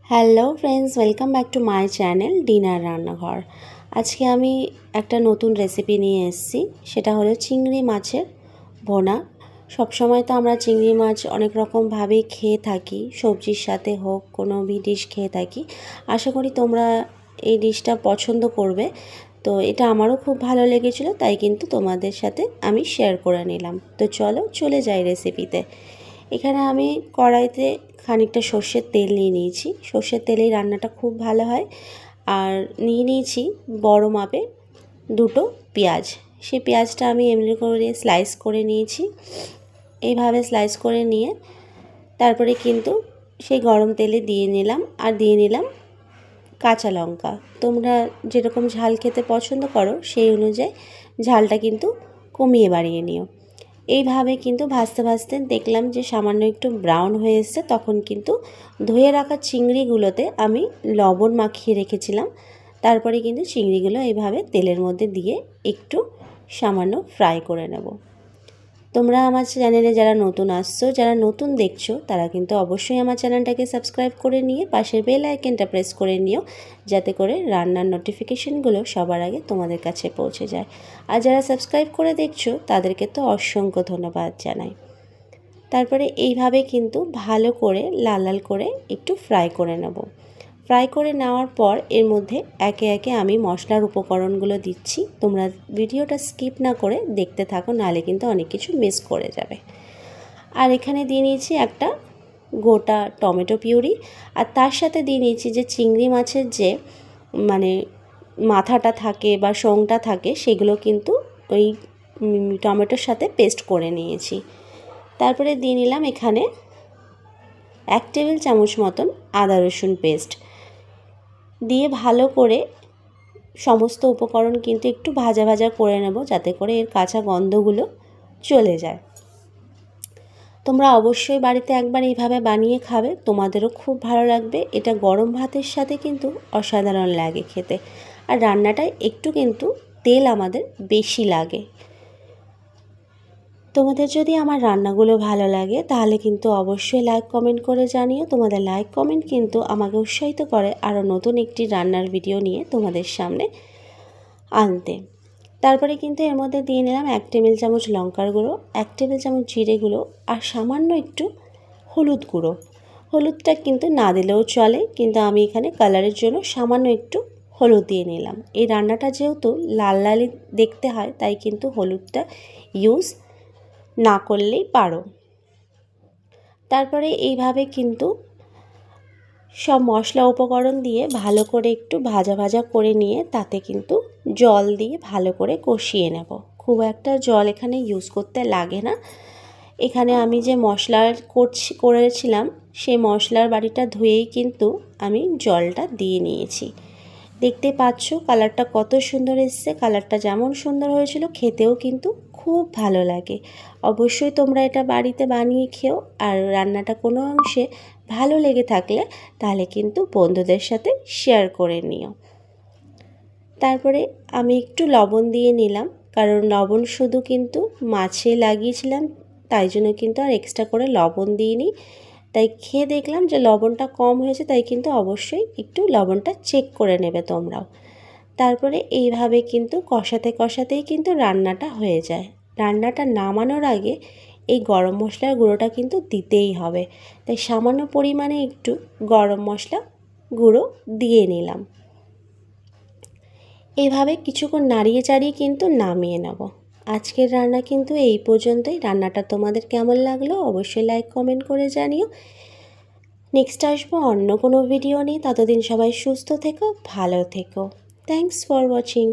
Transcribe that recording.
Hello friends, welcome back to my channel dinner রান্নাঘর। আজকে আমি একটা নতুন রেসিপি নিয়ে এসেছি, সেটা হলো চিংড়ি মাছের ভোনা। সবসময় তো আমরা চিংড়ি মাছ অনেক রকমভাবেই খেয়ে থাকি, সবজির সাথে হোক, কোনো ডিশ খেয়ে থাকি। আশা করি তোমরা এই ডিশটা পছন্দ করবে। তো এটা আমারও খুব ভালো লেগেছিলো, তাই কিন্তু তোমাদের সাথে আমি শেয়ার করে নিলাম। তো চলো চলে যাই রেসিপিতে। এখানে আমি কড়াইতে খানিকটা সর্ষের তেল নিয়ে নিয়েছি। সর্ষের তেলেই রান্নাটা খুব ভালো হয়। আর নিয়ে নিয়েছি বড় মাপে দুটো পেঁয়াজ। সেই পেঁয়াজটা আমি এমনি করে স্লাইস করে নিয়েছি। এইভাবে স্লাইস করে নিয়ে তারপরে কিন্তু সেই গরম তেলে দিয়ে নিলাম, আর দিয়ে নিলাম কাঁচা লঙ্কা। তোমরা যেরকম ঝাল খেতে পছন্দ করো সেই অনুযায়ী ঝালটা কিন্তু কমিয়ে বাড়িয়ে নিও। এইভাবে কিন্তু ভাজতে ভাজতে দেখলাম যে সামান্য একটু ব্রাউন হয়ে এসছে, তখন কিন্তু ধুয়ে রাখা চিংড়িগুলোতে আমি লবণ মাখিয়ে রেখেছিলাম। তারপরে কিন্তু চিংড়িগুলো এইভাবে তেলের মধ্যে দিয়ে একটু সামান্য ফ্রাই করে নেব। তোমরা আমার চ্যানেলে যারা নতুন আসছো, যারা নতুন দেখছো, তারা কিন্তু অবশ্যই আমার চ্যানেলটাকে সাবস্ক্রাইব করে নিয়ে পাশের বেল আইকনটা প্রেস করে নিও, যাতে করে রান্নার নোটিফিকেশনগুলো সবার আগে তোমাদের কাছে পৌঁছে যায়। আর যারা সাবস্ক্রাইব করে দেখছো তাদেরকে তো অসংখ্য ধন্যবাদ জানাই। তারপরে এইভাবে কিন্তু ভালো করে লাল লাল করে একটু ফ্রাই করে নেব। ফ্রাই করে নেওয়ার পর এর মধ্যে একে একে আমি মশলার উপকরণগুলো দিচ্ছি। তোমরা ভিডিওটা স্কিপ না করে দেখতে থাকো, নাহলে কিন্তু অনেক কিছু মিস করে যাবে। আর এখানে দিয়ে নিয়েছি একটা গোটা টমেটো পিউরি, আর তার সাথে দিয়ে নিয়েছি যে চিংড়ি মাছের যে মাথাটা থাকে বা শোংটা থাকে, সেগুলো কিন্তু ওই টমেটোর সাথে পেস্ট করে নিয়েছি। তারপরে দিয়ে নিলাম এখানে 1 টেবিল চামচ মতন আদা রসুন পেস্ট দিয়ে ভালো করে সমস্ত উপকরণ কিন্তু একটু ভাজা ভাজা করে নেব, যাতে করে এর কাঁচা গন্ধগুলো চলে যায়। তোমরা অবশ্যই বাড়িতে একবার এইভাবে বানিয়ে খাবে, তোমাদেরও খুব ভালো লাগবে। এটা গরম ভাতের সাথে কিন্তু অসাধারণ লাগে খেতে। আর রান্নাটায় একটু কিন্তু তেল আমাদের বেশি লাগে। তোমাদের যদি আমার রান্নাগুলো ভালো লাগে তাহলে কিন্তু অবশ্যই লাইক কমেন্ট করে জানিও। তোমাদের লাইক কমেন্ট কিন্তু আমাকে উৎসাহিত করে আরও নতুন একটি রান্নার ভিডিও নিয়ে তোমাদের সামনে আনতে। তারপরে কিন্তু এর মধ্যে দিয়ে নিলাম 1 টেবিল চামচ লঙ্কার গুঁড়ো, 1 টেবিল চামচ জিরে গুঁড়ো, আর সামান্য একটু হলুদ গুঁড়ো। হলুদটা কিন্তু না দিলেও চলে, কিন্তু আমি এখানে কালারের জন্য সামান্য একটু হলুদ দিয়ে নিলাম। এই রান্নাটা যেহেতু লাল লালই দেখতে হয়, তাই কিন্তু হলুদটা ইউজ না করলেই পারো। তারপরে এইভাবে কিন্তু সব মশলা উপকরণ দিয়ে ভালো করে একটু ভাজা ভাজা করে নিয়ে তাতে কিন্তু জল দিয়ে ভালো করে কষিয়ে নেব। খুব একটা জল এখানে ইউজ করতে লাগে না। এখানে আমি যে মশলা করেছিলাম সেই মশলার বাটিটা ধুয়েই কিন্তু আমি জলটা দিয়ে নিয়েছি। দেখতে পাচ্ছ কালারটা কত সুন্দর এসছে। কালারটা যেমন সুন্দর হয়েছিল, খেতেও কিন্তু খুব ভালো লাগে। অবশ্যই তোমরা এটা বাড়িতে বানিয়ে খেও। আর রান্নাটা কোনো অংশে ভালো লেগে থাকলে তাহলে কিন্তু বন্ধুদের সাথে শেয়ার করে নিও। তারপরে আমি একটু লবণ দিয়ে নিলাম, কারণ লবণ শুধু কিন্তু মাছে লাগিয়েছিলাম, তাই জন্য কিন্তু আর এক্সট্রা করে লবণ দিইনি। তাই খেয়ে দেখলাম যে লবণটা কম হয়েছে, তাই কিন্তু অবশ্যই একটু লবণটা চেক করে নেবে তোমরাও। তারপরে এইভাবে কিন্তু কষাতে কষাতেই কিন্তু রান্নাটা হয়ে যায়। রান্নাটা নামানোর আগে এই গরম মশলার গুঁড়োটা কিন্তু দিতেই হবে, তাই সামান্য পরিমাণে একটু গরম মশলা গুঁড়ো দিয়ে নিলাম। এভাবে কিছুক্ষণ নাড়িয়ে চাড়িয়ে কিন্তু নামিয়ে নেব। আজকের রান্না কিন্তু এই পর্যন্তই। রান্নাটা তোমাদের কেমন লাগলো অবশ্যই লাইক কমেন্ট করে জানিও। নেক্সট আসবো অন্য কোনো ভিডিও নিয়ে। ততদিন সবাই সুস্থ থেকো, ভালো থেকো। Thanks for watching.